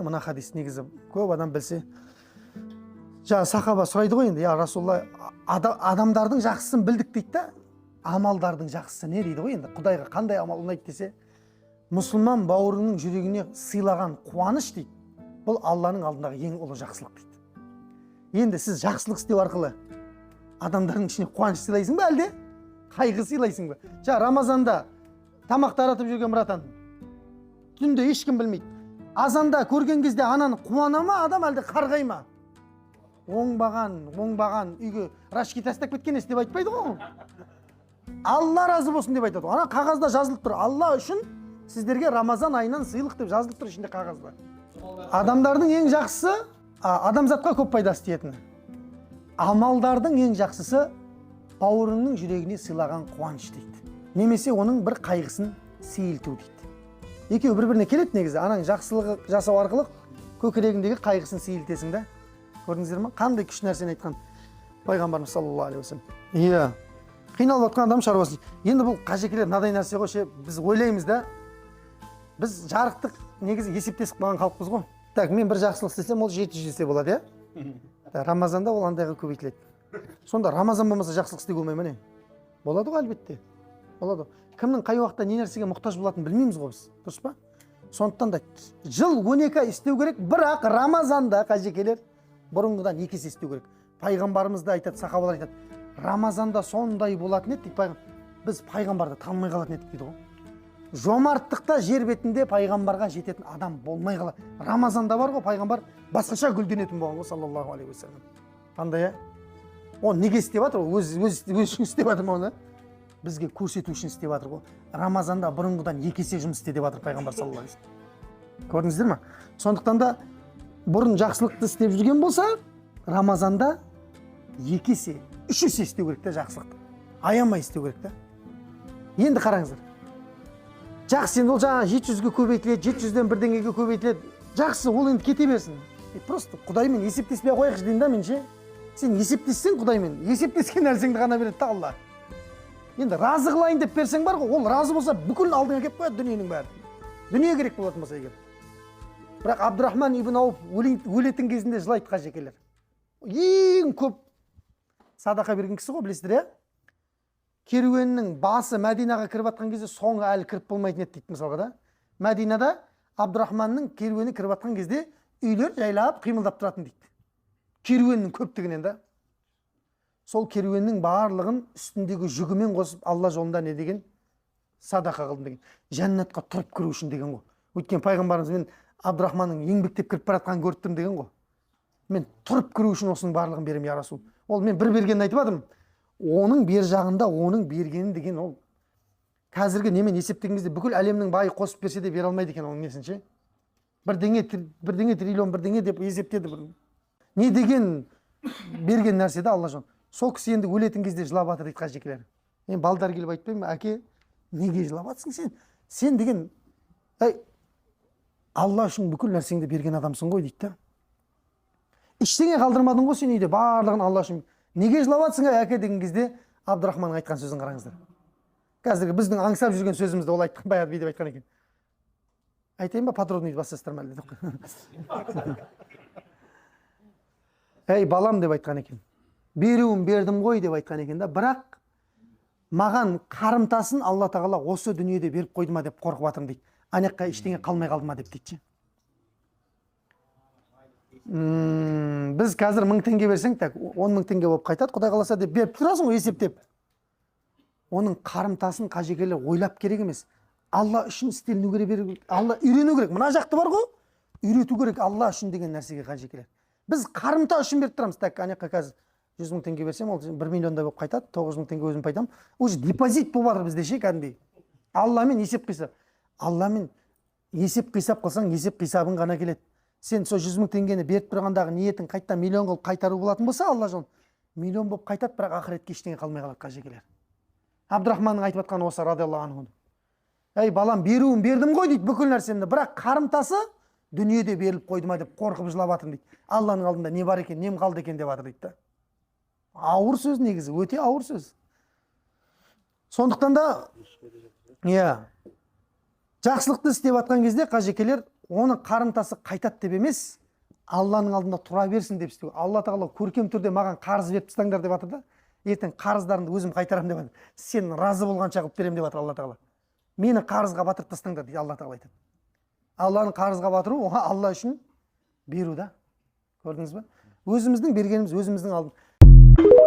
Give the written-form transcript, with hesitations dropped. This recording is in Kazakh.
Мына хадис негізі көп адам білсе. Жаңа сахаба сұрайды ғой енді, я Расулалла, адамдардың жақсысын білдік дейді да, амалдардың жақсысы не дейді ғой енді, Құдайға қандай амал ұнайды десе, мұсылман бауырының жүрегіне сыйлаған қуаныш дейді. Бұл Алланың алдындағы ең ұлы жақсылық дейді. Енді сіз жақсылық істеу арқылы адамдардың ішіне қуаныш сыйлайсың ба әлде? Қайғы сыйлайсың ба? Жаңа Рамазанда тамақ таратып жүрген братан, түнде ешкім білмейді. Азанда көрген кезде ананы қуана ма адам әлде қарғай ма? Оңбаған үйге рашки тастап кеткен деп айтпайды ғой. Алла разы болсын деп айтады. Ана қағазда жазылып тұр. Алла үшін сіздерге Рамазан айынан сыйлық деп жазылып тұр ішінде қағазда. Адамдардың ең жақсысы адамзатқа көп пайдасы тиетіні. Амалдардың ең жақсысы бауырыңның жүрегіне сыйлаған қуаныш дейді. Немесе оның бір қайғысын сейілту дейді. Екеуі бір-біріне келеді негізі. Анаң жақсылығы жасау арқылы көкірегіндегі қайғысын сейілтесің да. Көрдіңіздер ме? Қандай күшті нәрсені айтқан пайғамбарымыз саллаллаху алейхи вассалам. Иә. Қиналып жатқан адам шаруасы. Енді бұл қажекелер мынадай нәрсе ғой, біз ойлаймыз да. Біз жарықтық негізі есептесіп қалған халықпыз ғой. Так, мен бір жақсылық істесем, ол 700 десе болады, иә? Рамазанда ол андайға көбейтіледі. Сонда Рамазан болмаса жақсылық істеуге болмай ма не? Болады ғой әлбетте. Болады. Кімнің қай уақытта не нәрсеге мұқтаж болатынын білмейміз ғой біз. Дұрыс па? Сондықтан да жыл 12 ай істеу керек, бірақ Рамазанда қажекелер бұрынғыдан 2 есе істеу керек. Пайғамбарымыз да айтады, сахабалар айтады. Рамазанда сондай болатын еді дейді, біз пайғамбарды танымай қалатын едік дейді ғой. Жомарттықта жер бетінде пайғамбарға жететін адам болмай қалады. Рамазанда бар ғой, пайғамбар басқаша гүлденетін болған ғой, саллаллаху алейхи вассалам. Қандай, оны неге істеп жатыр? Өз үшін істеп жатыр ма оны? Бізге көрсету үшін істеп жатыр ғой. Рамазанда бұрынғыдан 2 есе жұмыс істе деп жатыр пайғамбар саллаллаху алейхи вассалам. Көрдіңіздер ме? Сондықтан да бұрын жақсылықты істеп жүрген болса, Рамазанда 2 есе, 3 есе істеу керек та жақсылықты. Аямай істеу керек та. Енді қараңыздар. Жақсы, енді ол жаңа 700-ге көбейтіледі, 700-ден бірдеңеге көбейтіледі. Жақсы, ол енді кете берсін. Просто Құдаймен есептеспей қояқшы дейін да мен ше. Сен есептессең Құдаймен, есептескен нәрсеңді ғана береді та Алла. Енді разы қылайын деп берсең бар ғой, ол разы болса бүкіл алдыңа келіп қояды дүниенің бәрі. Дүние керек болатын болса егер. Бірақ Абдурахман ибн Ауф өлетін кезінде жылайды қажекелер. Ең көп садақа берген кісі ғой, білесіздер, иә? Керуеннің басы Мәдинаға кіріп жатқан кезде соңғы әлі кіріп болмайтын еді дейді мысалға да. Мәдинада Абдурахманның керуені кіріп жатқан кезде үйлер жайлап қимылдап тұратын дейді. Керуеннің көптігінен да. Сол керуеннің барлығын үстіндегі жүгімен қосып Алла жолында не деген? Садақа қылдым деген. Жәннатқа тұрып кіру үшін деген ғой. Өйткені пайғамбарымыз мен Абдурахманның еңбектеп кіріп бара жатқанын көріп тұрмын деген ғой. Мен тұрып кіру үшін осының барлығын берем, я Расул. Ол мен бір бергенін айтып жатырмын. Оның бер жағында оның бергені деген ол қазіргі немен есептеген кезде бүкіл әлемнің байы қосып берсе де бере алмайды екен оның несін ше. Бірдеңе триллион бірдеңе деп есептеді. Не деген берген нәрсе де Алла жол. Сол кісі енді өлетін кезде жылап жатыр дейді қажекелер. Мен балдар келіп айтпаймын, әке, неге жылап жатсың сен? Сен деген Алла үшін бүкіл нәрсеңді берген адамсың ғой дейді да. Ештеңе қалдырмадың ғой сен үйде, барлығын Алла үшін. Неге жылап жатсың әке деген кезде Абдурахманның айтқан сөзін қараңыздар. Қазіргі біздің аңсап жүрген сөзімізді ол айтқан, баяғы деп айтқан екен. Айтайын ба, подробный бастастыр ма әлде? Ей балам деп айтқан екен. Беруін бердім ғой деп айтқан екен да, бірақ маған қарымтасын Алла тағала осы дүниеде беріп қойды ма деп қорқып жатырмын дейді. Анаққа ештеңе қалмай қалды ма деп дейді. Біз қазір 1000 теңге берсең, 10.000 теңге болып қайтады, Құдай қаласа деп беріп тұрасың ғой есептеп. Оның қарымтасын қажекелер ойлап керек емес. Алла үшін істеліну керек, Алла үйрену керек. Мына жақты бар ғой, үйрету керек Алла үшін деген нәрсеге қажекелер. Біз қарымта үшін беріп тұрамыз. Анаққа қазір 100.000 теңге берсем, ол 1 миллиондай болып қайтады, 9.000 теңге өзім пайдам. Уже депозит болып жатыр бізде ше кәдімгідей. Алламен есеп қисап. Алламен есеп қисап қылсаң, есеп қисабың ғана келеді. Сен сол 100.000 теңгені беріп тұрғандағы ниетін қайттан миллион қылып қайтару болатын болса, Алла жолын миллион болып қайтады, бірақ ақыретке ештеңе қалмай қалады қажекелер. Абдурахманның айтып жатқаны осы радиаллаху анху. Ей балам, беруін бердім ғой дейді бүкіл нәрсемді, бірақ қарымтасы дүниеде беріліп қойды ма деп қорқып жылап жатырмын дейді. Алланың алдында не бар екен, нем қалды екен деп жатыр дейді. Ауыр сөз негізі, өте ауыр сөз. Сондықтан да, жақсылықты істеп жатқан кезде қажекелер оның қарымтасы қайтады деп емес, Алланың алдында тұра берсін деп істеу. Алла тағала көркем түрде маған қарыз беріп тастаңдар деп жатыр да, ертең қарыздарымды өзім қайтарамын деп жатыр. Сен разы болғанша қылып беремін деп жатыр Алла тағала. Мені қарызға батырып тастаңдар дейді Алла тағала айтады. Алланы қарызға батыру, оған Алла үшін беру да. Көрдіңіз бе? Өзіміздің бергеніміз өзіміздің алдын.